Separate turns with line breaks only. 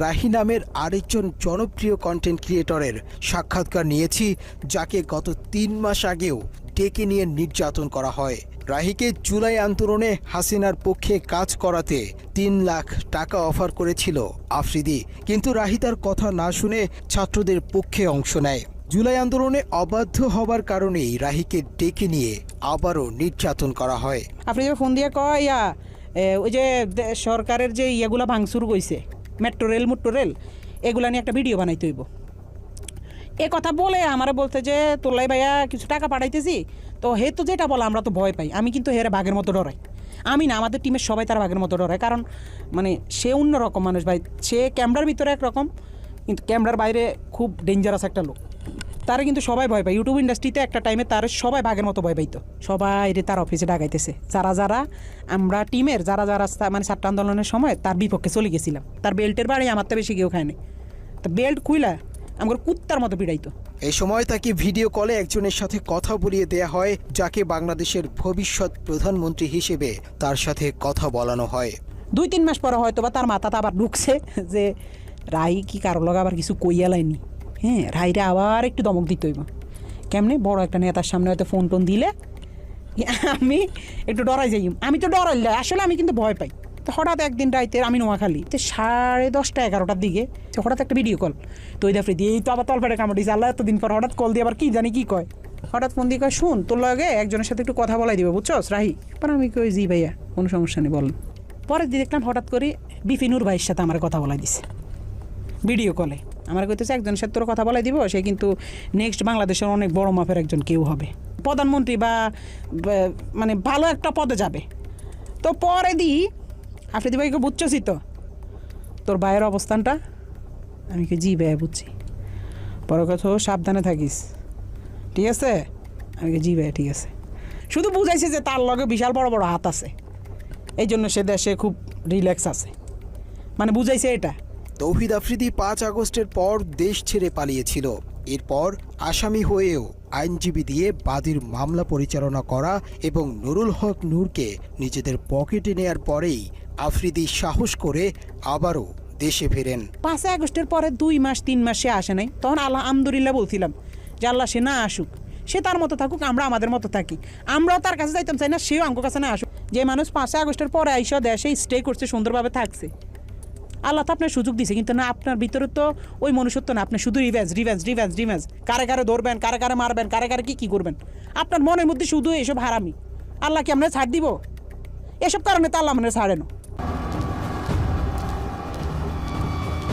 রাহি নামের আরেকজন জনপ্রিয় কন্টেন্ট ক্রিয়েটরের সাক্ষাৎকার নিয়েছি, যাকে গত 3 মাস আগেও ডেকে নিয়ে নির্যাতন করা হয়। রাহিকে জুলাই আন্দোলনে হাসিনার পক্ষে কাজ করাতে 3 লাখ টাকা অফার করেছিল আফ্রিদি, কিন্তু রাহি তার কথা না শুনে ছাত্রদের পক্ষে অংশ নেয়। জুলাই আন্দোলনে অবাধ্য হবার কারণেই রাহিকে ডেকে নিয়ে আবারও নির্যাতন করা হয়।
আপনি যে ফোন দিয়ে কয় ওই যে সরকারের যে ইয়েগুলা ভাঙচুর কইছে, মেট্রো রেল এগুলা নিয়ে একটা ভিডিও বানাইতে হইব। এ কথা বলে আমারে বলতে যে তোলাই ভাইয়া কিছু টাকা পাঠাইতেছি, তো হে তো যেটা বলে আমরা তো ভয় পাই। আমি কিন্তু হেরে বাঘের মতো ডরাই। আমি না, আমাদের টিমের সবাই তার বাঘের মতো ডরায়, কারণ মানে সে অন্যরকম মানুষ ভাই। সে ক্যামেরার ভিতরে একরকম, কিন্তু ক্যামেরার বাইরে খুব ডেঞ্জারাস একটা লোক। তারা কিন্তু সবাই ভয় পায়। ইউটিউব ইন্ডাস্ট্রিতে একটা টাইমে তার সবাই বাঘের মতো ভয় পাইতো। সবাই তার অফিসে ডাকাইতেছে, যারা আমরা টিমের যারা মানে ছাত্র আন্দোলনের সময় তার বিপক্ষে চলে গেছিলাম। তার বেল্টের বাড়ি আমার তো বেশি কেউ খায়নি, তা বেল্ট খুইলা আমার কুত্তার মতো পিড়াইতো।
এই সময় তাকে ভিডিও কলে একজনের সাথে কথা বলিয়ে দেয়া হয়, যাকে বাংলাদেশের ভবিষ্যৎ প্রধানমন্ত্রী হিসেবে তার সাথে কথা বলানো হয়।
2-3 মাস পরে হয়তো বা তার মাথাতে আবার ঢুকছে যে রাই কি কারো লগে আবার কিছু কইয়া লাইনি। হ্যাঁ, রাইরে আবার একটু দমক দিতে হইব। কেমনে বড় একটা নেতার সামনে হয়তো ফোন টোন দিলে আমি একটু ডরাই যাই। আমি তো ডরাইলে আসলে আমি কিন্তু ভয় পাই। তো হঠাৎ একদিন রাইতে আমি নোয়াখালী 10:30-11টার দিকে হঠাৎ একটা ভিডিও কল, তো ওই দাফরি দিয়ে এই তো আবার তলপেটে কামড় দিয়েছে। আল্লাহ এতদিন পর হঠাৎ কল দিয়ে আবার কি জানি কি কয়, হঠাৎ ফোন দিয়ে কয় শুন তোর লগে একজনের সাথে একটু কথা বলাই দিবে, বুঝছস রাহি? পরে আমি কই জি ভাইয়া, কোনো সমস্যা নেই বলেন। পরে দিয়ে দেখলাম হঠাৎ করে বিপিনুর ভাইয়ের সাথে আমার কথা বলাই দিছে ভিডিও কলে। আমার কইতেছে একজনের সাথে তোর কথা বলাই দিব, সে কিন্তু নেক্সট বাংলাদেশের অনেক বড় মাপের একজন কেউ হবে, প্রধানমন্ত্রী বা মানে ভালো একটা পদে যাবে। তো পরে দিই আফ্রিদি ভাইকে বুঝছি তো তোর ভাইয়ের অবস্থানটা? আমি কি জি ভাইয়া বুঝছি। পরে কথা সাবধানে থাকিস, ঠিক আছে? আমি কি জি ভাইয়া ঠিক আছে। শুধু বুঝাইছে যে তার লগে বিশাল বড় বড় হাত আছে, এই জন্য সে দেশে খুব রিল্যাক্স আছে, মানে বুঝাইছে এটা।
তৌহিদ আফ্রিদি 5 আগস্টের পর দেশ ছেড়ে পালিয়েছিল। এরপর আসামি হয়েও আইনজীবী দিয়ে বাদীর মামলা পরিচালনা করা এবং নুরুল হক নূরকে নিজেদের পকেটে নেয়ার পরেই আফ্রিদি সাহস করে আবারও দেশে ফেরেন।
5 আগস্টের পরে 2-3 মাস সে আসে নাই। তখন আলহামদুলিল্লাহ বলছিলাম যে আল্লাহ সে না আসুক, সে তার মতো থাকুক, আমরা আমাদের মতো থাকি। আমরাও তার কাছে যাইতাম চাই না, সেও আমার কাছে না আসুক। যে মানুষ 5 আগস্টের পরে আইসা দেশে স্টে করছে, সুন্দরভাবে থাকছে, আল্লাহ তো আপনার সুযোগ দিছে, কিন্তু না আপনার ভিতরে তো ওই মনুষ্যত্ব না। আপনি শুধু রিভেঞ্জ, কারে কারে ধরবেন, কারে কারে মারবেন, কারে কারে কি করবেন, আপনার মনের মধ্যে শুধু এসব হারামি। আল্লাহ কি আমরা ছাড় দিব? এসব কারণে তো আল্লাহ মানে ছাড়ে না।